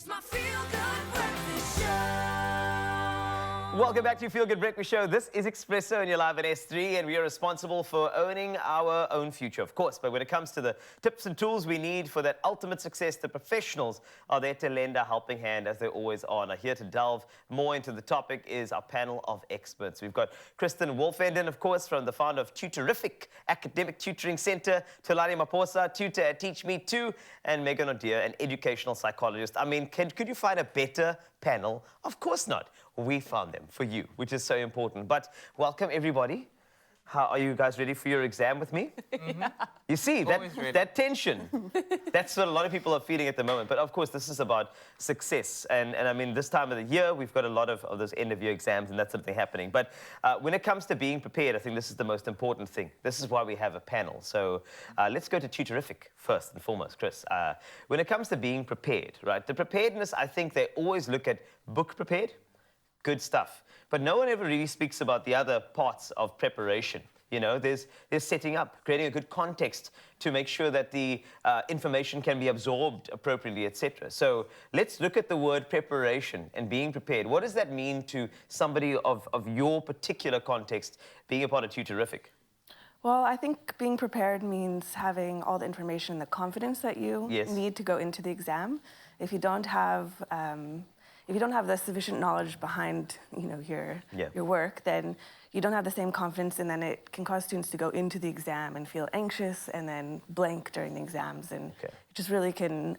my Feel Good Breakfast Show. Welcome back to Feel Good Breakfast Show. This is Expresso and you're live at S3, and we are responsible for owning our own future, of course. But when it comes to the tips and tools we need for that ultimate success, the professionals are there to lend a helping hand, as they always are. Now, here to delve more into the topic is our panel of experts. We've got Kristen Wolfenden, of course, from the founder of Tutorific Academic Tutoring Center, Tolani Maposa, tutor at Teach Me Too, and Megan Odia, an educational psychologist. I mean, could you find a better panel? Of course not. We found them for you, which is so important. But welcome, everybody. How are you guys ready for your exam with me? Mm-hmm. You see, that tension, that's what a lot of people are feeling at the moment. But of course, this is about success. And I mean, this time of the year, we've got a lot of those end-of-year exams and that sort of thing happening. But when it comes to being prepared, I think this is the most important thing. This is why we have a panel. So let's go to Tutorific first and foremost, Chris. When it comes to being prepared, right, the preparedness, I think they always look at book prepared. Good stuff. But no one ever really speaks about the other parts of preparation. You know, there's setting up, creating a good context to make sure that the information can be absorbed appropriately, etc. So let's look at the word preparation and being prepared. What does that mean to somebody of your particular context being a part of Tutorific? Well, I think being prepared means having all the information, the confidence that you need to go into the exam. If you don't have the sufficient knowledge behind, your work, then you don't have the same confidence, and then it can cause students to go into the exam and feel anxious and then blank during the exams, and it just really can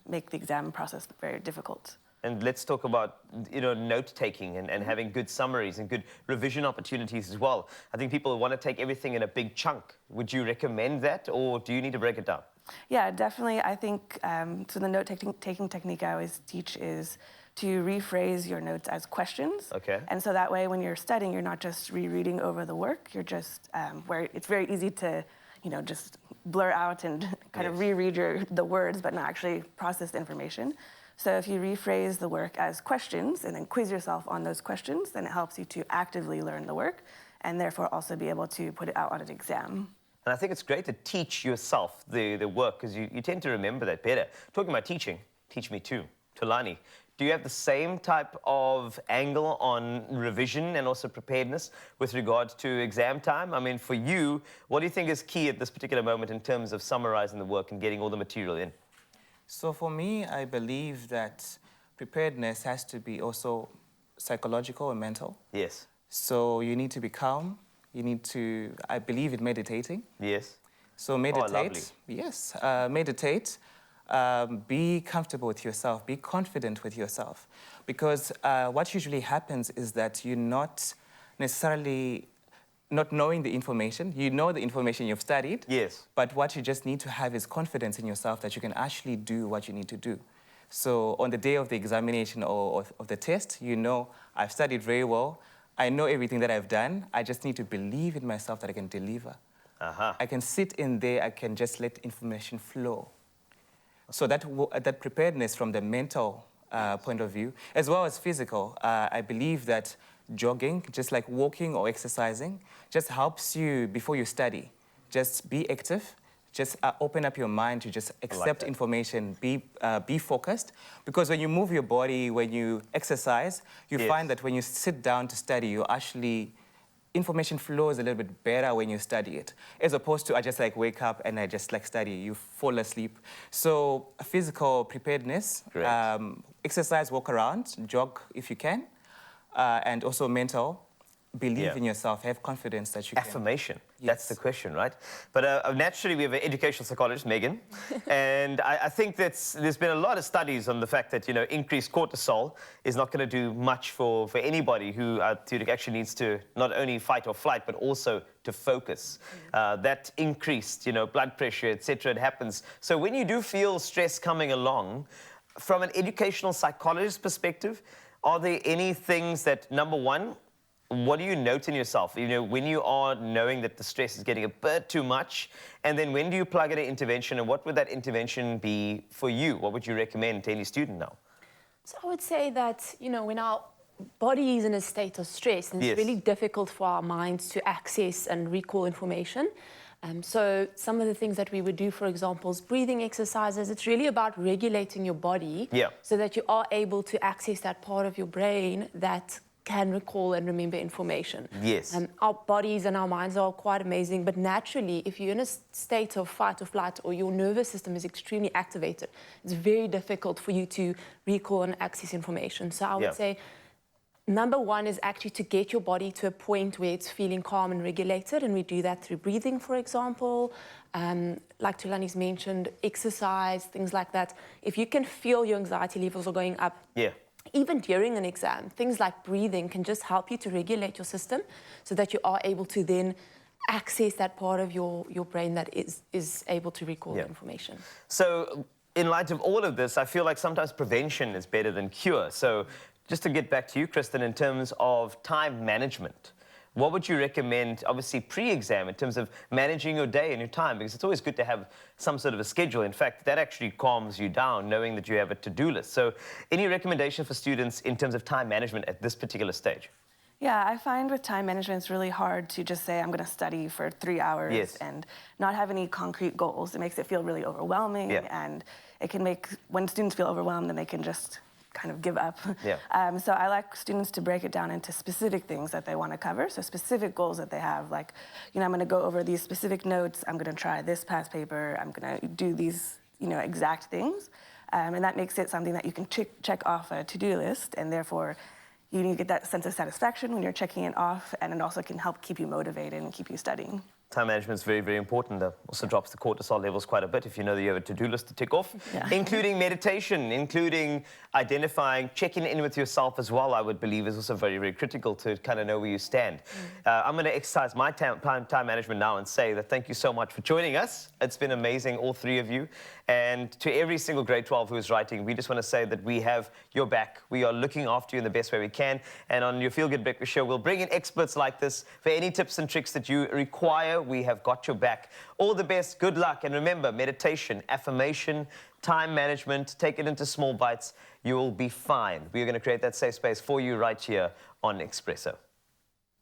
make the exam process very difficult. And let's talk about, note-taking and having good summaries and good revision opportunities as well. I think people want to take everything in a big chunk. Would you recommend that, or do you need to break it down? Yeah, definitely. I think, so the note-taking technique I always teach is to rephrase your notes as questions. Okay. And so that way, when you're studying, you're not just rereading over the work. You're just, where it's very easy to, just blur out and kind of reread the words, but not actually process the information. So if you rephrase the work as questions and then quiz yourself on those questions, then it helps you to actively learn the work and therefore also be able to put it out on an exam. And I think it's great to teach yourself the work, because you tend to remember that better. Talking about teaching, Teach Me Too, Tolani, do you have the same type of angle on revision and also preparedness with regard to exam time? I mean, for you, what do you think is key at this particular moment in terms of summarizing the work and getting all the material in? So for me, I believe that preparedness has to be also psychological and mental. Yes. So you need to be calm. You need to, I believe in meditating. Yes. So meditate. Oh, lovely. Yes, meditate. Be comfortable with yourself. Be confident with yourself. Because what usually happens is that you're not necessarily not knowing the information. You know the information you've studied. Yes. But what you just need to have is confidence in yourself that you can actually do what you need to do. So on the day of the examination or of the test, I've studied very well. I know everything that I've done. I just need to believe in myself that I can deliver. I can sit in there. I can just let information flow. So that preparedness from the mental point of view, as well as physical, I believe that jogging, just like walking or exercising, just helps you before you study. Just be active. Just open up your mind to just accept information, be focused. Because when you move your body, when you exercise, you find that when you sit down to study, information flows a little bit better when you study it, as opposed to I just wake up and I just study. You fall asleep. So physical preparedness, exercise, walk around, jog if you can, and also mental. Believe in yourself, have confidence that you can. Affirmation, that's the question, right? But naturally, we have an educational psychologist, Megan, and I think there's been a lot of studies on the fact that, increased cortisol is not going to do much for anybody who actually needs to not only fight or flight, but also to focus. That increased, blood pressure, etc., it happens. So when you do feel stress coming along, from an educational psychologist perspective, are there any things that, number one, what do you note in yourself, when you are knowing that the stress is getting a bit too much? And then when do you plug in an intervention, and what would that intervention be for you? What would you recommend to any student now? So I would say that, when our body is in a state of stress, and it's really difficult for our minds to access and recall information. So some of the things that we would do, for example, is breathing exercises. It's really about regulating your body so that you are able to access that part of your brain that can recall and remember information. Yes. Our bodies and our minds are quite amazing, but naturally, if you're in a state of fight or flight or your nervous system is extremely activated, it's very difficult for you to recall and access information. So I would say, number one is actually to get your body to a point where it's feeling calm and regulated, and we do that through breathing, for example. Like Tulani's mentioned, exercise, things like that. If you can feel your anxiety levels are going up, even during an exam, things like breathing can just help you to regulate your system so that you are able to then access that part of your brain that is able to recall the information. So in light of all of this, I feel like sometimes prevention is better than cure. So just to get back to you, Kristen, in terms of time management, what would you recommend, obviously pre-exam, in terms of managing your day and your time? Because it's always good to have some sort of a schedule. In fact, that actually calms you down, knowing that you have a to-do list. So any recommendation for students in terms of time management at this particular stage? Yeah, I find with time management, it's really hard to just say, I'm going to study for 3 hours and not have any concrete goals. It makes it feel really overwhelming, and it can make, when students feel overwhelmed, then they can just kind of give up. So I like students to break it down into specific things that they want to cover, so specific goals that they have, like, you know, I'm going to go over these specific notes, I'm going to try this past paper, I'm going to do these, you know, exact things, and that makes it something that you can check off a to-do list, and therefore you need to get that sense of satisfaction when you're checking it off, and it also can help keep you motivated and keep you studying. Time management is very, very important. That also drops the cortisol levels quite a bit if you know that you have a to-do list to tick off, including meditation, including identifying, checking in with yourself as well, I would believe is also very, very critical to kind of know where you stand. I'm going to exercise my time management now and say that thank you so much for joining us. It's been amazing, all three of you. And to every single grade 12 who is writing, we just want to say that we have your back. We are looking after you in the best way we can. And on your Feel Good Breakfast Show, we'll bring in experts like this for any tips and tricks that you require. We have got your back. All the best, good luck, and remember, meditation, affirmation, time management, take it into small bites. You will be fine. We are going to create that safe space for you right here on Expresso.